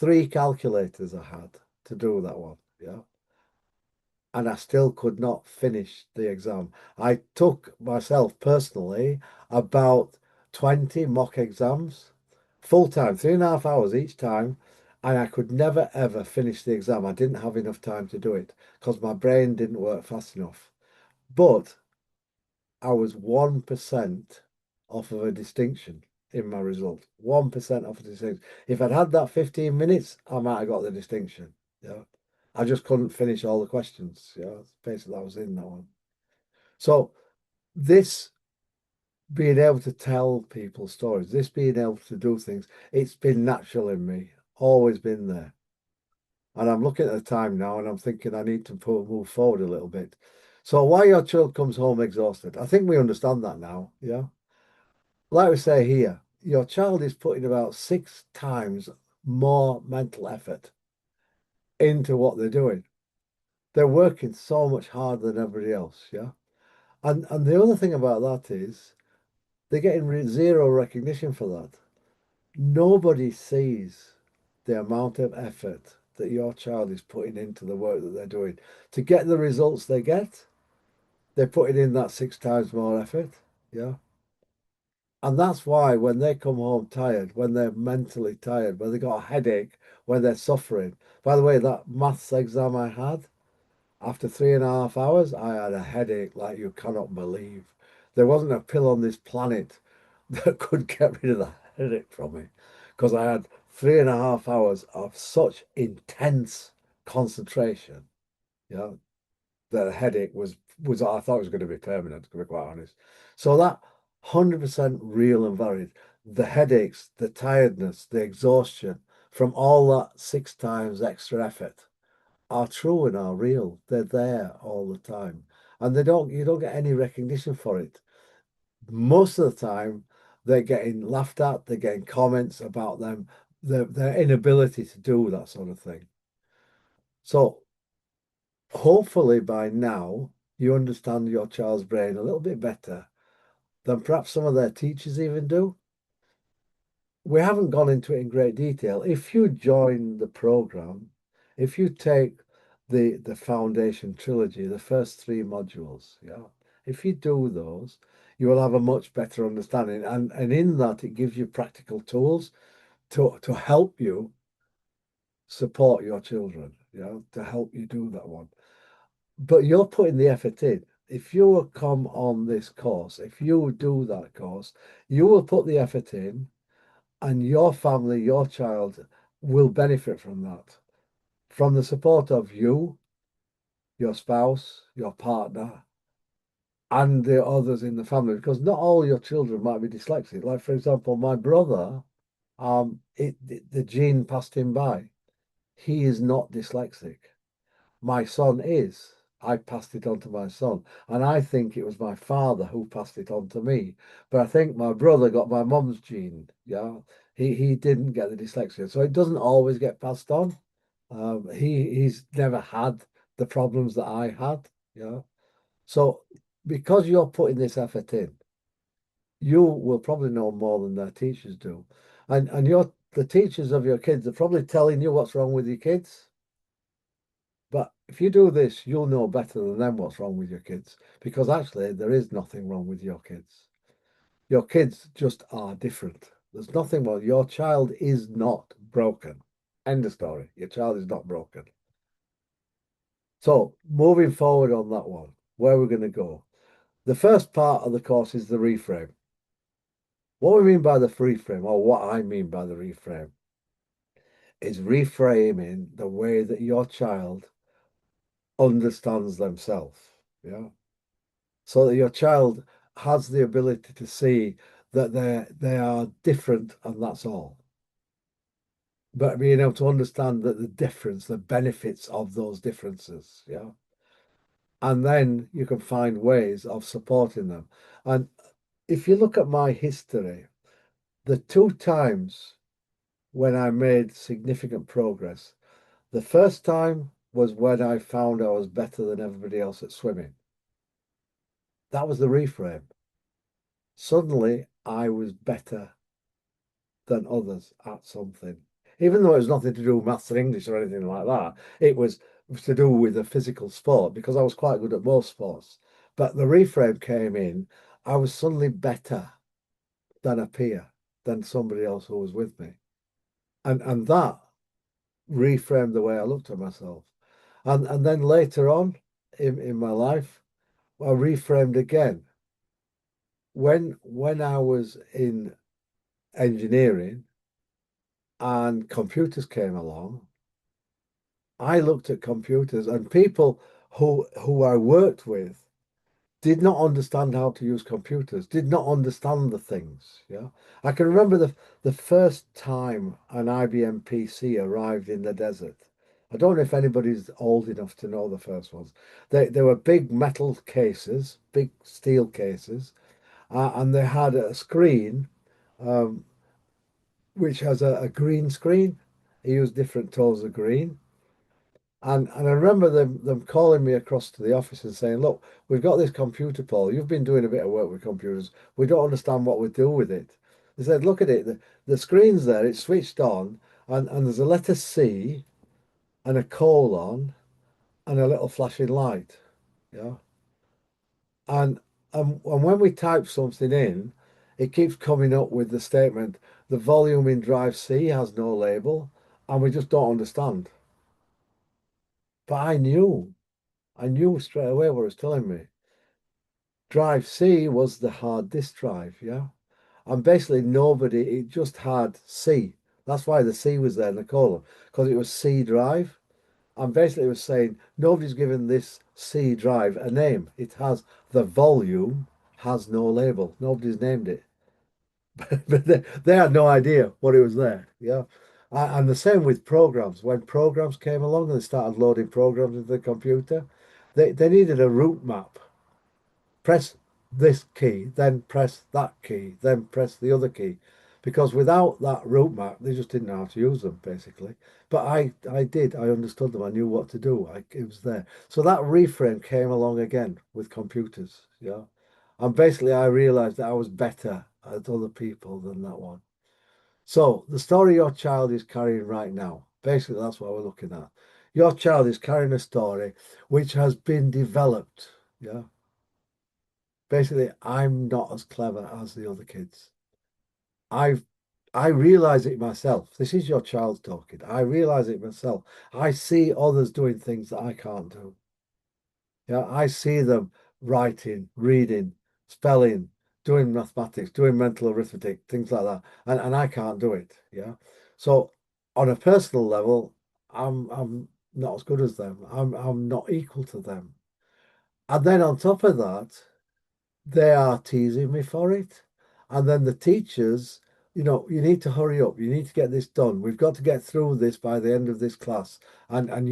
I had to do that one. Yeah. And I still could not finish the exam. I took myself personally about 20 mock exams, full time, 3.5 hours each time. And I could never ever finish the exam. I didn't have enough time to do it because my brain didn't work fast enough. But I was 1% off of a distinction in my result. 1% off a distinction. If I'd had that 15 minutes, I might have got the distinction. Yeah. I just couldn't finish all the questions. Yeah. Basically, I was in that one. So this being able to tell people stories, this being able to do things, it's been natural in me, always been there. And I'm looking at the time now and I'm thinking I need to move forward a little bit. So why your child comes home exhausted? I think we understand that now. Yeah. Like we say here, your child is putting about 6 times more mental effort into what they're doing. They're working so much harder than everybody else. Yeah. And the other thing about that is they're getting zero recognition for that. Nobody sees the amount of effort that your child is putting into the work that they're doing. To get the results they get, they're putting in that 6 times more effort. Yeah. And that's why when they come home tired, when they're mentally tired, when they got a headache, when they're suffering. By the way, that maths exam I had, after 3.5 hours, I had a headache like you cannot believe. There wasn't a pill on this planet that could get rid of the headache from me because I had 3.5 hours of such intense concentration. Yeah, the headache was I thought it was going to be permanent, to be quite honest. So that 100% real and valid. The headaches, the tiredness, the exhaustion from all that 6 times extra effort are true and are real. They're there all the time. And you don't get any recognition for it. Most of the time, they're getting laughed at, they're getting comments about them, their inability to do that sort of thing. So hopefully by now you understand your child's brain a little bit better than perhaps some of their teachers even do. We haven't gone into it in great detail. If you join the program, if you take the Foundation Trilogy, the first 3 modules, yeah, if you do those, you will have a much better understanding. And in that, it gives you practical tools to help you support your children, yeah, to help you do that one. But you're putting the effort in. If you come on this course, if you do that course, you will put the effort in and your family, your child will benefit from that, from the support of you, your spouse, your partner, and the others in the family, because not all your children might be dyslexic. Like, for example, my brother, the gene passed him by. He is not dyslexic. My son is. I passed it on to my son. And I think it was my father who passed it on to me. But I think my brother got my mum's gene. Yeah. He didn't get the dyslexia. So it doesn't always get passed on. He's never had the problems that I had. Yeah. So because you're putting this effort in, you will probably know more than their teachers do. And the teachers of your kids are probably telling you what's wrong with your kids. But if you do this, you'll know better than them what's wrong with your kids because actually there is nothing wrong with your kids. Your kids just are different. There's nothing wrong. Your child is not broken End of story. Your child is not broken. So moving forward on that one, where we're going to go. The first part of the course is the reframe. What we mean by the reframe, or what I mean by the reframe, is reframing the way that your child understands themselves. Yeah. So that your child has the ability to see that they are different and that's all. But being able to understand that the difference, the benefits of those differences, yeah. And then you can find ways of supporting them. And if you look at my history, the two times when I made significant progress, the first time was when I found I was better than everybody else at swimming. That was the reframe. Suddenly, I was better than others at something. Even though it was nothing to do with maths and English or anything like that, it was to do with a physical sport because I was quite good at most sports. But the reframe came in, I was suddenly better than a peer, than somebody else who was with me. And that reframed the way I looked at myself. And then later on in my life, I reframed again. When I was in engineering and computers came along, I looked at computers and people who I worked with did not understand how to use computers, did not understand the things. Yeah. I can remember the first time an IBM PC arrived in the desert. I don't know if anybody's old enough to know the first ones. They were big metal cases, big steel cases, and they had a screen um, which has a green screen. He used different tones of green. And I remember them calling me across to the office and saying, look, we've got this computer, Paul. You've been doing a bit of work with computers. We don't understand what we do with it. They said, look at it. The screen's there. It's switched on. And there's a letter C and a colon and a little flashing light. Yeah. And, and when we type something in, it keeps coming up with the statement, the volume in drive C has no label. And we just don't understand. But I knew straight away what it was telling me. Drive C was the hard disk drive, yeah. And basically nobody, it just had C. That's why the C was there in the column, because it was C drive. And basically it was saying nobody's given this C drive a name. It has the volume, has no label. Nobody's named it. But they had no idea what it was there, yeah. And the same with programs. When programs came along and they started loading programs into the computer, they needed a route map. Press this key, then press that key, then press the other key. Because without that route map, they just didn't know how to use them, basically. But I did. I understood them. I knew what to do. It was there. So that reframe came along again with computers. Yeah. And basically, I realized that I was better at other people than that one. So the story your child is carrying right now, basically, that's what we're looking at. Your child is carrying a story which has been developed. Yeah. Basically, I'm not as clever as the other kids. I've I realize it myself. This is your child talking. I realize it myself. I see others doing things that I can't do. Yeah, I see them writing, reading, spelling, doing mathematics, doing mental arithmetic, things like that. And I can't do it. Yeah. So on a personal level, I'm not as good as them. I'm not equal to them. And then on top of that, they are teasing me for it. And then the teachers, you need to hurry up. You need to get this done. We've got to get through this by the end of this class. And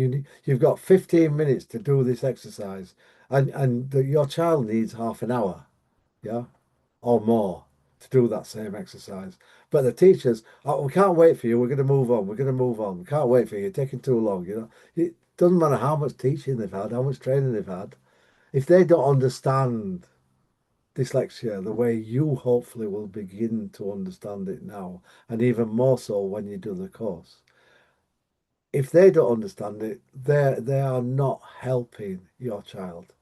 you've got 15 minutes to do this exercise. And your child needs half an hour, yeah, or more to do that same exercise. But the teachers, oh, we can't wait for you. We're going to move on. We're going to move on. We can't wait for you. You're taking too long. It doesn't matter how much teaching they've had, how much training they've had. If they don't understand dyslexia the way you hopefully will begin to understand it now, and even more so when you do the course. If they don't understand it, they are not helping your child.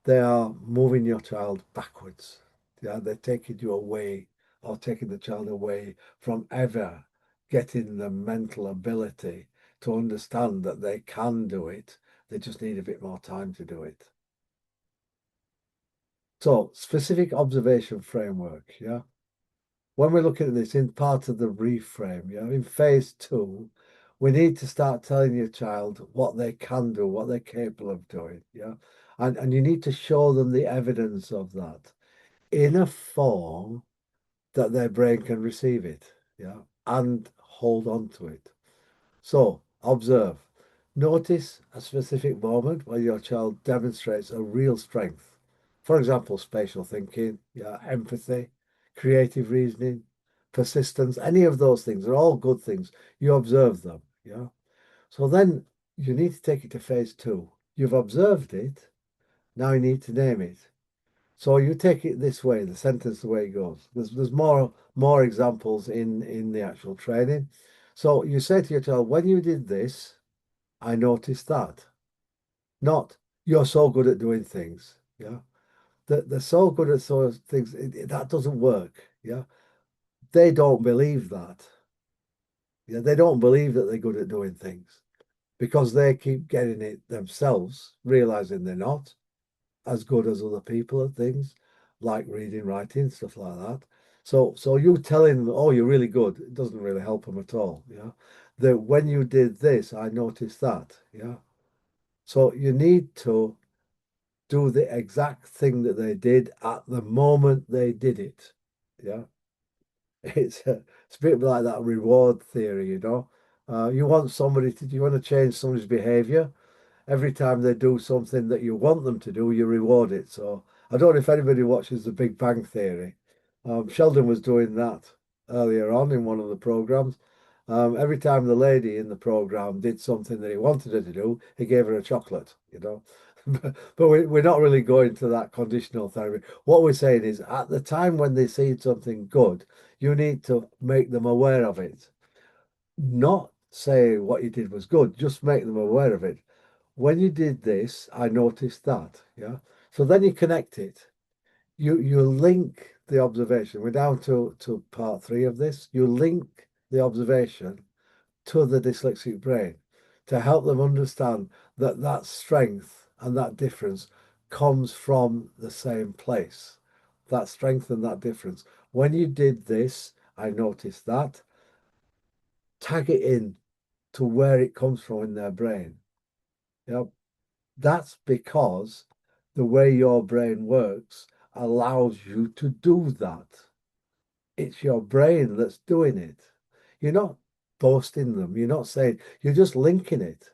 They are moving your child backwards. Yeah, they're taking you away or taking the child away from ever getting the mental ability to understand that they can do it. They just need a bit more time to do it. So, specific observation framework, yeah. When we're looking at this in part of the reframe, yeah, in phase two, we need to start telling your child what they can do, what they're capable of doing, yeah. And you need to show them the evidence of that in a form that their brain can receive it, yeah, and hold on to it. So observe. Notice a specific moment where your child demonstrates a real strength. For example, spatial thinking, yeah, empathy, creative reasoning, persistence, any of those things are all good things. You observe them, yeah. So then you need to take it to phase two. You've observed it, now you need to name it. So you take it this way, the sentence the way it goes. There's more examples in the actual training. So you say to your child, when you did this, I noticed that. Not you're so good at doing things. Yeah. That they're so good at those things. That doesn't work. Yeah. They don't believe that. Yeah. They don't believe that they're good at doing things because they keep getting it themselves, realizing they're not as good as other people at things like reading, writing, stuff like that. So you telling them, oh, you're really good, it doesn't really help them at all. Yeah. That when you did this, I noticed that. Yeah. So you need to do the exact thing that they did at the moment they did it. Yeah. It's a bit like that reward theory, you know. You want somebody to, you want to change somebody's behavior every time they do something that you want them to do, you reward it. So I don't know if anybody watches The Big Bang Theory. Sheldon was doing that earlier on in one of the programs. Every time the lady in the program did something that he wanted her to do, he gave her a chocolate, you know. But we're not really going to that conditional therapy. What we're saying is at the time when they see something good, you need to make them aware of it. Not say what you did was good, just make them aware of it. When you did this, I noticed that. Yeah. So then you connect it. You link the observation. We're down to part three of this. You link the observation to the dyslexic brain to help them understand that that strength and that difference comes from the same place. That strength and that difference. When you did this, I noticed that. Tag it in to where it comes from in their brain. Yeah. That's because the way your brain works allows you to do that. It's your brain that's doing it. You're not boasting them. You're not saying, you're just linking it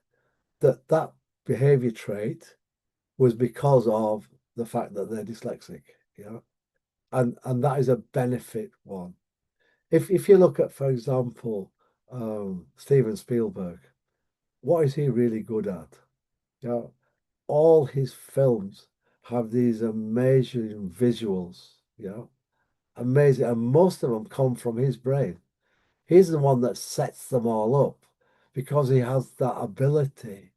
that that behavior trait was because of the fact that they're dyslexic, you know, and that is a benefit one. If you look at, for example, Steven Spielberg, what is he really good at? You know, all his films have these amazing visuals, you know, amazing, and most of them come from his brain. He's the one that sets them all up because he has that ability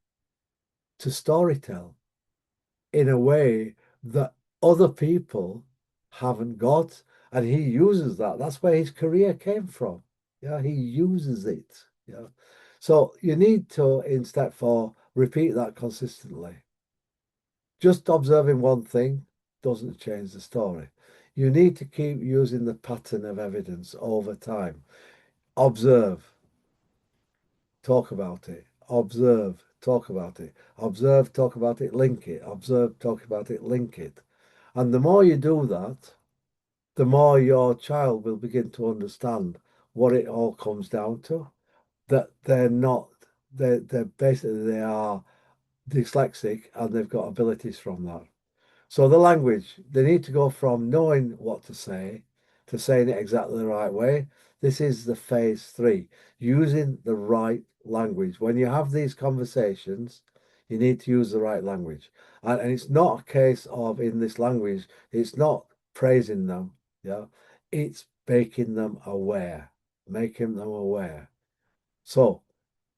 to storytell in a way that other people haven't got, and he uses that. That's where his career came from. Yeah, he uses it. Yeah. So you need to, in step four, repeat that consistently. Just observing one thing doesn't change the story. You need to keep using the pattern of evidence over time. Observe, talk about it. Observe, talk about it. Observe, talk about it, link it. Observe, talk about it, link it. And the more you do that, the more your child will begin to understand what it all comes down to. That they're not, they're basically, they are dyslexic and they've got abilities from that. So the language, they need to go from knowing what to say to saying it exactly the right way. This is the phase three, using the right language. When you have these conversations, you need to use the right language. And it's not a case of in this language, it's not praising them, yeah. It's making them aware, making them aware. So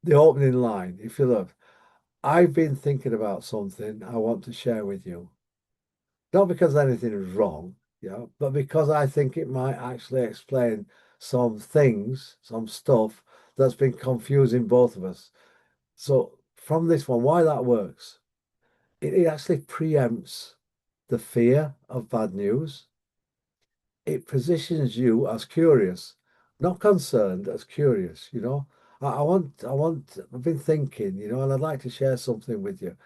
the opening line, if you look, I've been thinking about something I want to share with you. Not because anything is wrong, but because I think it might actually explain some things, some stuff that's been confusing both of us. So from this one, why that works, it actually preempts the fear of bad news. It positions you as curious, not concerned, as curious, you know. I've been thinking, you know, and I'd like to share something with you.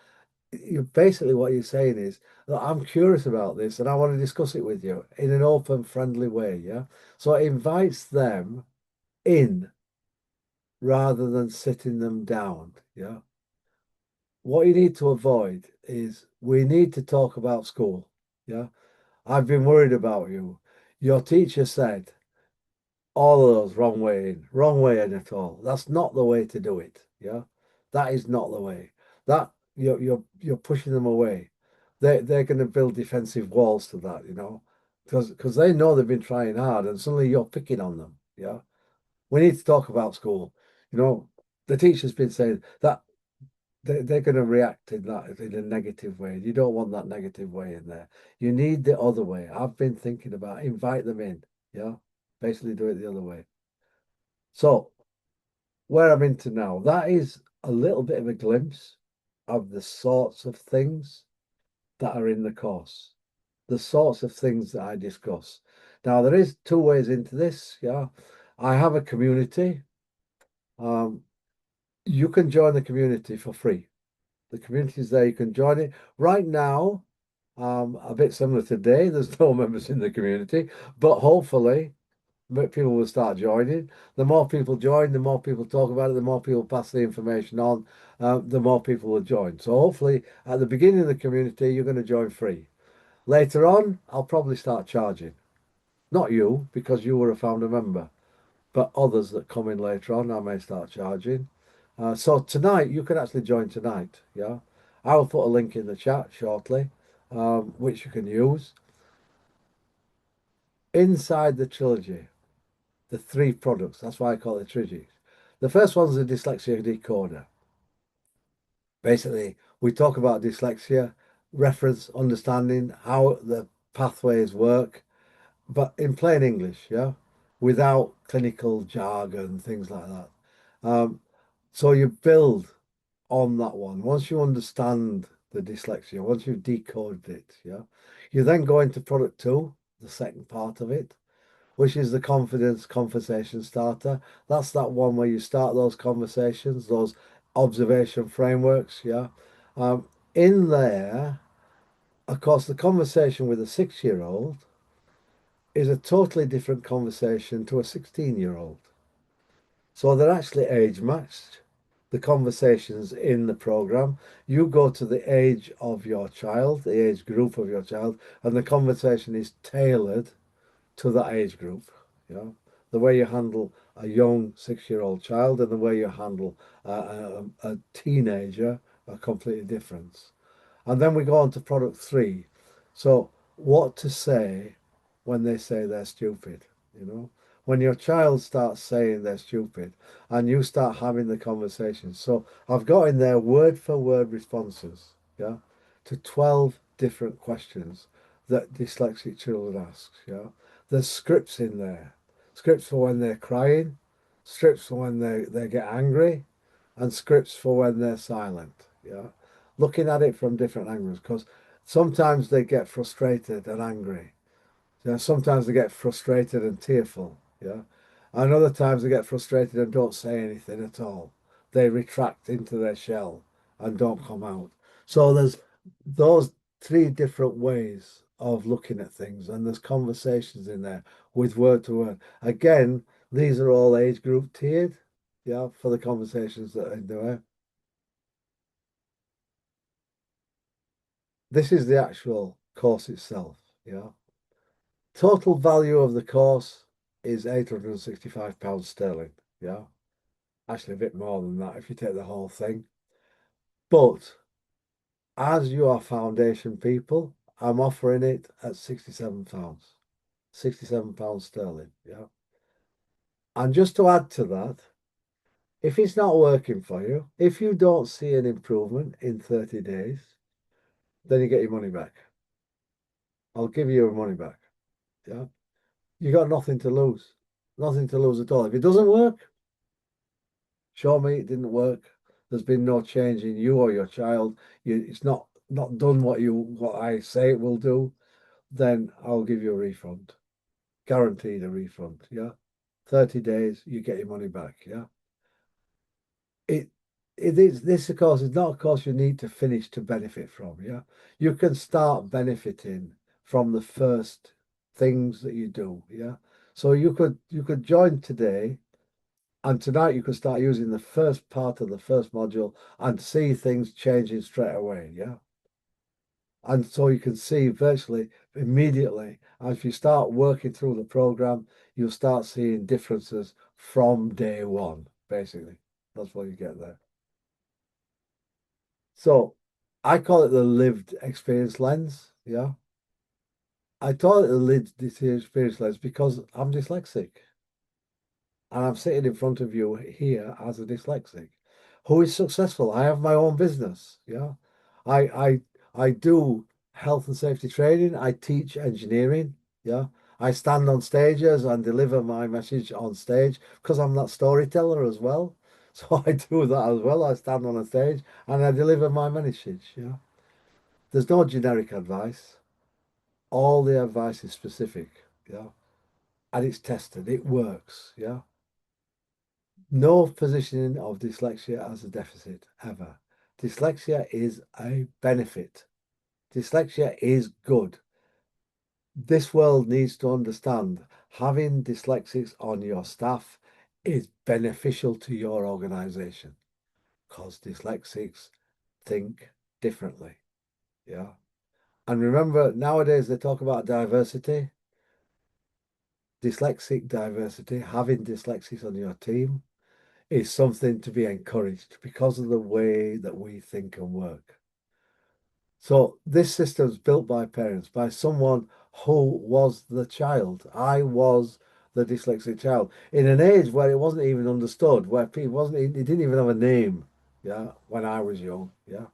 You basically what you're saying is that I'm curious about this and I want to discuss it with you in an open, friendly way, yeah. So it invites them in rather than sitting them down, yeah. What you need to avoid is we need to talk about school, yeah. I've been worried about you. Your teacher said all of those wrong way in at all. That's not the way to do it. Yeah, that is not the way. That you're pushing them away. They're going to build defensive walls to that, you know, because they know they've been trying hard, and suddenly you're picking on them. Yeah, we need to talk about school. You know, the teacher's been saying that they're going to react in that in a negative way. You don't want that negative way in there. You need the other way. I've been thinking about invite them in. Yeah, basically do it the other way. So where I'm into now, that is a little bit of a glimpse of the sorts of things that are in the course, the sorts of things that I discuss. Now, there is two ways into this. Yeah, I have a community. Um, you can join the community for free. The community is there. You can join it right now. A bit similar today. There's no members in the community, but hopefully people will start joining. The more people join, the more people talk about it, the more people pass the information on, the more people will join. So hopefully at the beginning of the community, you're going to join free. Later on, I'll probably start charging. Not you, because you were a founder member, but others that come in later on, I may start charging. So tonight, you can actually join tonight. Yeah. I will put a link in the chat shortly, which you can use. Inside the trilogy, the three products. That's why I call it trilogy. The first one's the dyslexia decoder. Basically, we talk about dyslexia, reference, understanding how the pathways work, but in plain English, yeah, without clinical jargon, things like that. Um, so you build on that one. Once you understand the dyslexia, once you've decoded it, yeah, you then go into product two, the second part of it, which is the confidence conversation starter. That's that one where you start those conversations, those observation frameworks. Yeah. Um, in there, of course, the conversation with a 6-year-old is a totally different conversation to a 16-year-old. So they're actually age matched. The conversations in the program, you go to the age of your child, the age group of your child, and the conversation is tailored to that age group. You know, the way you handle a young 6-year-old child and the way you handle a teenager are completely different. And then we go on to product three. So, what to say when they say they're stupid, you know? When your child starts saying they're stupid and you start having the conversation. So, I've got in there word for word responses, yeah, to 12 different questions that dyslexic children ask, yeah. There's scripts in there, scripts for when they're crying, scripts for when they get angry, and scripts for when they're silent, yeah, looking at it from different angles because sometimes they get frustrated and angry. You know, sometimes they get frustrated and tearful. Yeah. And other times they get frustrated and don't say anything at all. They retract into their shell and don't come out. So there's those three different ways of looking at things, and there's conversations in there with word to word. Again, these are all age group tiered, yeah, for the conversations that are in there. This is the actual course itself. Yeah. Total value of the course is £865 sterling. Yeah. Actually, a bit more than that if you take the whole thing. But as you are foundation people, I'm offering it at £67. £67 sterling. Yeah. And just to add to that, if it's not working for you, if you don't see an improvement in 30 days, then you get your money back. I'll give you your money back. Yeah. You got nothing to lose. Nothing to lose at all. If it doesn't work, Show me it didn't work. There's been no change in you or your child. It's not done what I say it will do. Then I'll give you a refund, guaranteed a refund. Yeah, 30 days, you get your money back. Yeah, it it is this of course is not a course you need to finish to benefit from. Yeah, you can start benefiting from the first things that you do. Yeah, so you could join today. And tonight you could start using the first part of the first module and see things changing straight away. Yeah. And so you can see virtually immediately, as you start working through the program, you'll start seeing differences from day one, basically. That's what you get there. So I call it the lived experience lens. Yeah. I call it the lived experience lens because I'm dyslexic. And I'm sitting in front of you here as a dyslexic who is successful. I have my own business. Yeah. I I I do health and safety training. I teach engineering. Yeah. I stand on stages and deliver my message on stage because I'm that storyteller as well. So I do that as well. I stand on a stage and I deliver my message. Yeah. There's no generic advice. All the advice is specific. Yeah. And it's tested. It works. Yeah. No positioning of dyslexia as a deficit ever. Dyslexia is a benefit. Dyslexia is good. This world needs to understand having dyslexics on your staff is beneficial to your organization because dyslexics think differently. Yeah. And remember, nowadays they talk about diversity, dyslexic diversity, having dyslexics on your team is something to be encouraged because of the way that we think and work. So this system's built by parents, by someone who was the child. I was the dyslexic child in an age where it wasn't even understood, where people wasn't it didn't even have a name, yeah, when I was young. Yeah.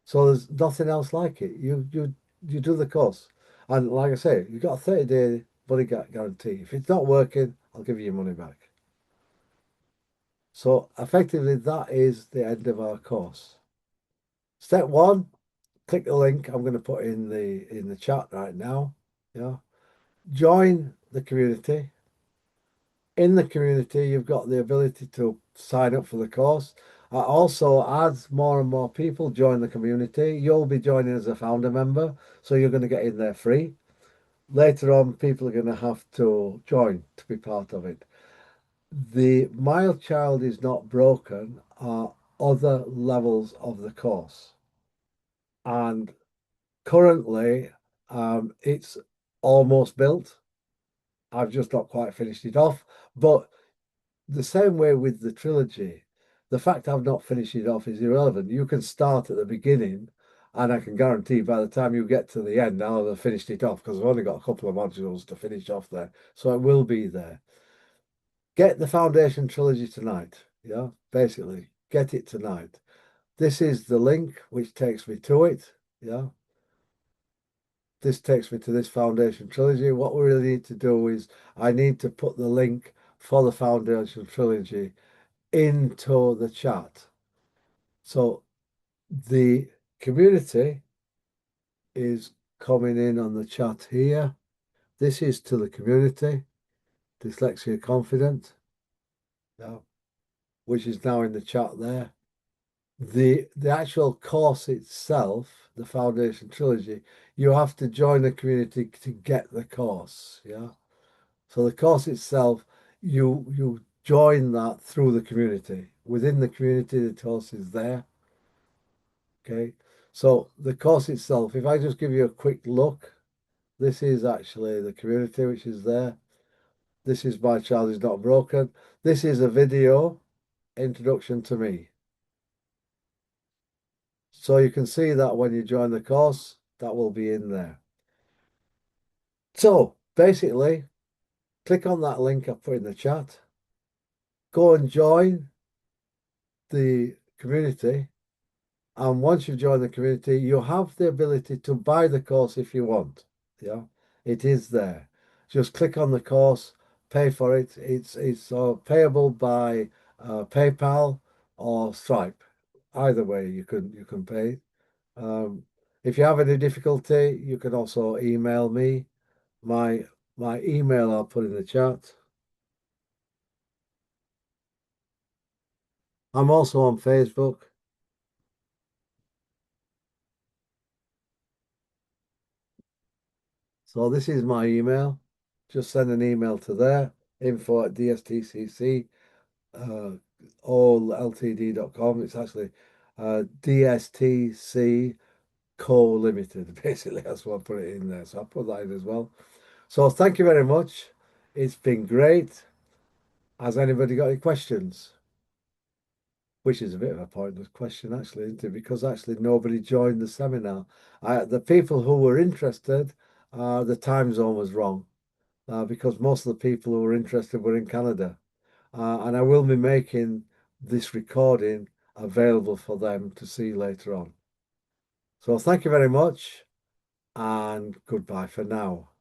So there's nothing else like it. You do the course. And like I say, you've got a 30-day money guarantee. If it's not working, I'll give you your money back. So effectively, that is the end of our course. Step one, click the link I'm going to put in the chat right now. Yeah. Join the community. In the community, you've got the ability to sign up for the course. Also, as more and more people join the community, you'll be joining as a founder member, so you're going to get in there free. Later on, people are going to have to join to be part of it. The My Child is Not Broken are other levels of the course. And currently, it's almost built. I've just not quite finished it off. But the same way with the trilogy, the fact I've not finished it off is irrelevant. You can start at the beginning, and I can guarantee by the time you get to the end, I'll have finished it off because I've only got a couple of modules to finish off there. So it will be there. Get the Foundation Trilogy tonight. Yeah, basically, get it tonight. This is the link which takes me to it. Yeah. This takes me to this Foundation Trilogy. What we really need to do is I need to put the link for the Foundation Trilogy into the chat. So the community is coming in on the chat here. This is to the community, Dyslexia Confident, yeah, which is now in the chat there. The actual course itself, the Foundation Trilogy, you have to join the community to get the course, yeah. So the course itself, you join that through the community. Within the community, the course is there. Okay. So the course itself, if I just give you a quick look, this is actually the community which is there. This is My Child Is Not Broken. This is a video introduction to me. So you can see that when you join the course, that will be in there. So basically, click on that link I put in the chat. Go and join the community. And once you've joined the community, you have the ability to buy the course if you want. Yeah, it is there. Just click on the course, pay for it. It's payable by PayPal or Stripe. Either way, you can pay. Um, if you have any difficulty, you can also email me. My my email I'll put in the chat. I'm also on Facebook. So this is my email. Just send an email to there, info@dstcc, all ltd.com. It's actually DSTC Co Limited. Basically, that's what I put it in there. So I'll put that in as well. So thank you very much. It's been great. Has anybody got any questions? Which is a bit of a pointless question, actually, isn't it? Because actually nobody joined the seminar. The people who were interested, the time zone was wrong because most of the people who were interested were in Canada. And I will be making this recording available for them to see later on. So thank you very much and goodbye for now.